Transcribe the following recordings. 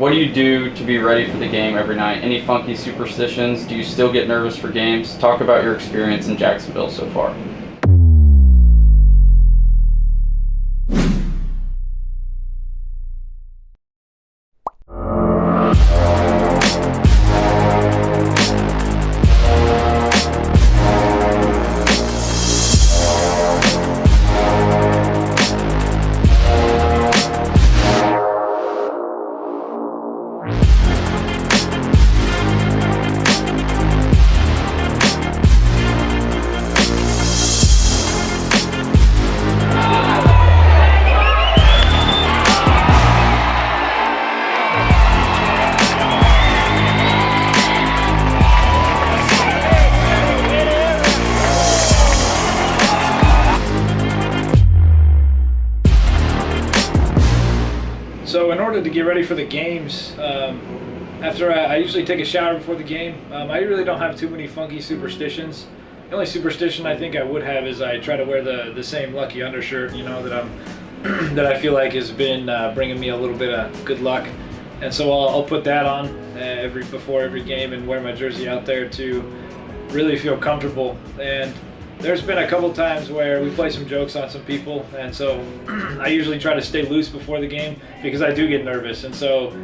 What do you do to be ready for the game every night? Any funky superstitions? Do you still get nervous for games? Talk about your experience in Jacksonville so far. So in order to get ready for the games, after I usually take a shower before the game. I really don't have too many funky superstitions. The only superstition I think I would have is I try to wear the same lucky undershirt, you know, that I'm that I feel like has been bringing me a little bit of good luck, and so I'll put that on before every game and wear my jersey out there to really feel comfortable. And there's been a couple times where we play some jokes on some people, and so I usually try to stay loose before the game because I do get nervous, and so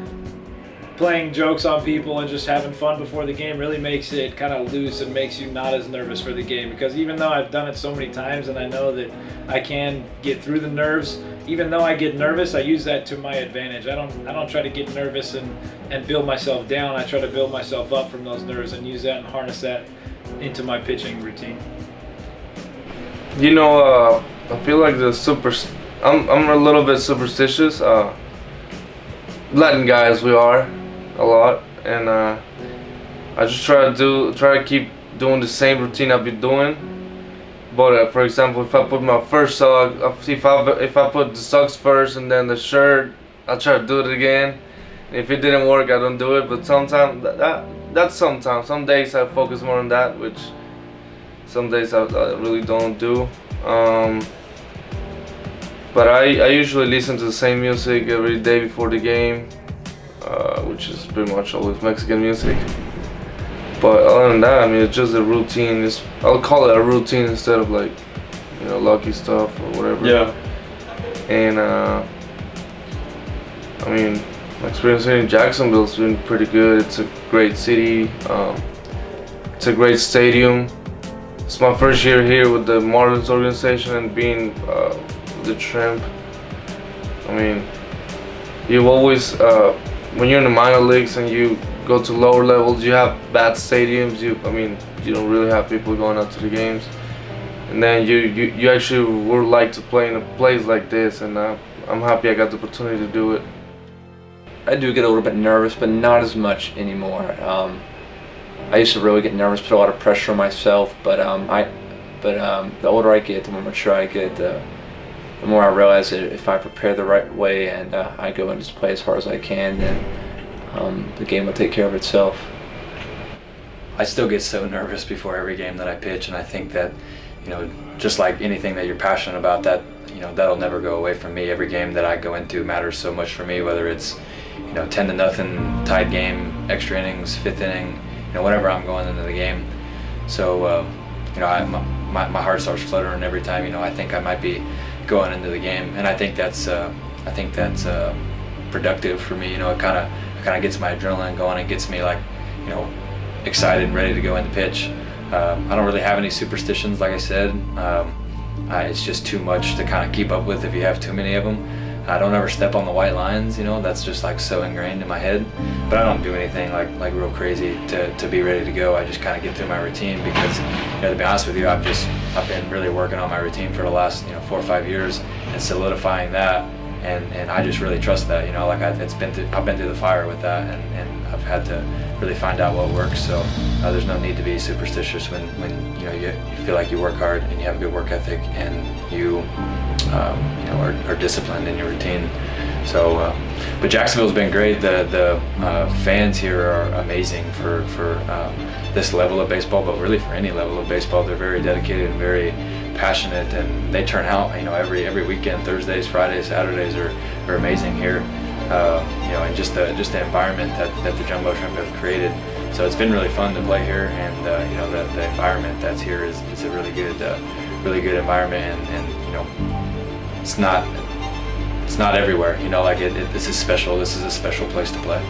playing jokes on people and just having fun before the game really makes it kind of loose and makes you not as nervous for the game. Because even though I've done it so many times and I know that I can get through the nerves, even though I get nervous, I use that to my advantage. I don't try to get nervous and build myself down. I try to build myself up from those nerves and use that and harness that into my pitching routine. You know, I feel like I'm a little bit superstitious. Latin guys, we are a lot, and I just try to keep doing the same routine I've been doing. But for example, if I put my first sock, if I put the socks first and then the shirt, I'll try to do it again. If it didn't work, I don't do it. But sometimes that's sometimes. Some days I focus more on that, which some days I really don't do. But I usually listen to the same music every day before the game, which is pretty much always Mexican music. But other than that, I mean, it's just a routine. I'll call it a routine instead of like, you know, lucky stuff or whatever. Yeah. And I mean, my experience here in Jacksonville's been pretty good. It's a great city. It's a great stadium. It's my first year here with the Marlins organization and being the Shrimp. I mean, you always, when you're in the minor leagues and you go to lower levels, you have bad stadiums. You don't really have people going out to the games. And then you actually would like to play in a place like this, and I'm happy I got the opportunity to do it. I do get a little bit nervous, but not as much anymore. I used to really get nervous, put a lot of pressure on myself, but the older I get, the more mature I get, the more I realize that if I prepare the right way and I go and just play as hard as I can, then the game will take care of itself. I still get so nervous before every game that I pitch, and I think that, you know, just like anything that you're passionate about, that, you know, that'll never go away from me. Every game that I go into matters so much for me, whether it's, you know, 10-0 tied game, extra innings, fifth inning, you know, whenever I'm going into the game. So, you know, my heart starts fluttering every time, you know, I think I might be going into the game, and I think that's productive for me. You know, it kind of gets my adrenaline going and gets me, like, you know, excited and ready to go into pitch. I don't really have any superstitions, like I said. It's just too much to kind of keep up with if you have too many of them. I don't ever step on the white lines, you know, that's just like so ingrained in my head. But I don't do anything like real crazy to be ready to go. I just kind of get through my routine because, you know, to be honest with you, I've been really working on my routine for the last, you know, 4 or 5 years and solidifying that, and I just really trust that, you know, like I've been through the fire with that, and I've had to really find out what works. So there's no need to be superstitious when you know you feel like you work hard and you have a good work ethic and you know, are disciplined in your routine. So, but Jacksonville's been great. The fans here are amazing for this level of baseball, but really for any level of baseball. They're very dedicated and very passionate, and they turn out, you know, every weekend. Thursdays, Fridays, Saturdays are amazing here. and just the environment that the Jumbo Shrimp have created. So it's been really fun to play here, and the environment that's here is a really good environment, and it's not everywhere. This is special. This is a special place to play.